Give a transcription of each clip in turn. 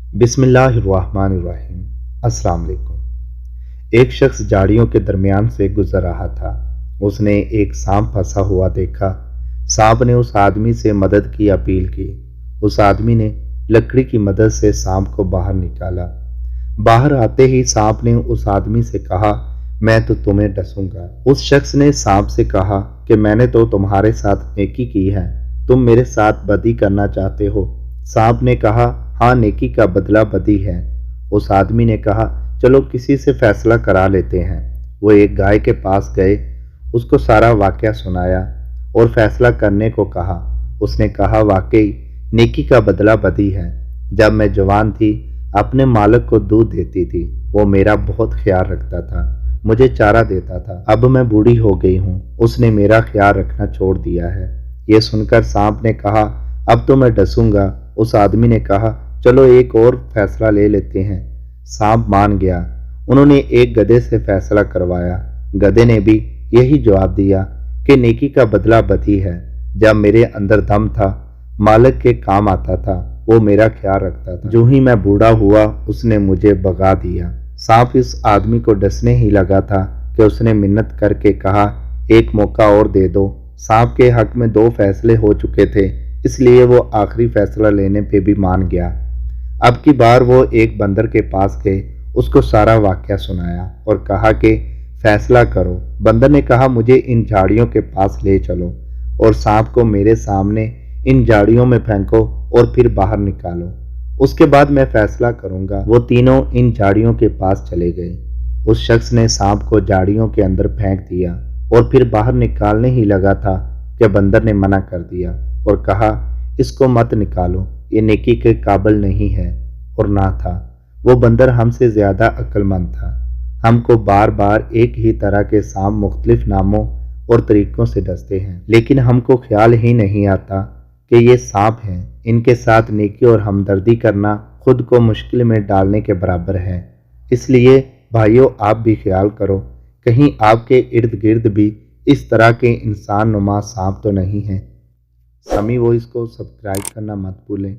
बिस्मिल्लाहिर्रहमानिर्रहीम। अस्सलाम वालेकुम। एक शख्स झाड़ियों के दरमियान से गुजर रहा था। उसने एक सांप फंसा हुआ देखा। सांप ने उस आदमी से मदद की अपील की। उस आदमी ने लकड़ी की मदद से सांप को बाहर निकाला। बाहर आते ही सांप ने उस आदमी से कहा, मैं तो तुम्हें डसूंगा। उस शख्स ने सांप से कहा कि मैंने तो तुम्हारे साथ नेकी की है, तुम मेरे साथ बदी करना चाहते हो। सांप ने कहा, हाँ, नेकी का बदला बदी है। उस आदमी ने कहा, चलो किसी से फैसला करा लेते हैं। वो एक गाय के पास गए, उसको सारा वाकया सुनाया और फैसला करने को कहा। उसने कहा, वाकई नेकी का बदला बदी है। जब मैं जवान थी अपने मालिक को दूध देती थी, वो मेरा बहुत ख्याल रखता था, मुझे चारा देता था। अब मैं बूढ़ी हो गई हूँ, उसने मेरा ख्याल रखना छोड़ दिया है। ये सुनकर सांप ने कहा, अब तो मैं डसूंगा। उस आदमी ने कहा, चलो एक और फैसला ले लेते हैं। सांप मान गया। उन्होंने एक गधे से फैसला करवाया। गधे ने भी यही जवाब दिया कि नेकी का बदला बदी है। जब मेरे अंदर दम था, मालिक के काम आता था, वो मेरा ख्याल रखता था। जो ही मैं बूढ़ा हुआ, उसने मुझे भगा दिया। सांप इस आदमी को डसने ही लगा था कि उसने मिन्नत करके कहा, एक मौका और दे दो। सांप के हक में 2 फैसले हो चुके थे, इसलिए वो आखिरी फैसला लेने पे भी मान गया। अब की बार वो एक बंदर के पास गए, उसको सारा वाकया सुनाया और कहा कि फैसला करो। बंदर ने कहा, मुझे इन झाड़ियों के पास ले चलो और सांप को मेरे सामने इन झाड़ियों में फेंको और फिर बाहर निकालो, उसके बाद मैं फैसला करूंगा। वो तीनों इन झाड़ियों के पास चले गए। उस शख्स ने सांप को झाड़ियों के अंदर फेंक दिया और फिर बाहर निकालने ही लगा था कि बंदर ने मना कर दिया और कहा, इसको मत निकालो, ये नेकी के काबिल नहीं है। और ना था। वो बंदर हमसे ज्यादा अक्लमंद था। हमको बार बार एक ही तरह के सांप मुख्तलिफ नामों और तरीकों से डसते हैं, लेकिन हमको ख्याल ही नहीं आता कि ये सांप हैं। इनके साथ नेकी और हमदर्दी करना खुद को मुश्किल में डालने के बराबर है। इसलिए भाइयों, आप भी ख्याल करो, कहीं आपके इर्द गिर्द भी इस तरह के इंसान नुमा सांप तो नहीं है। समी वॉइस को सब्सक्राइब करना मत भूलें,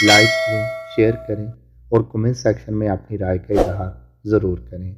लाइक करें, शेयर करें और कमेंट सेक्शन में अपनी राय का इजहार ज़रूर करें।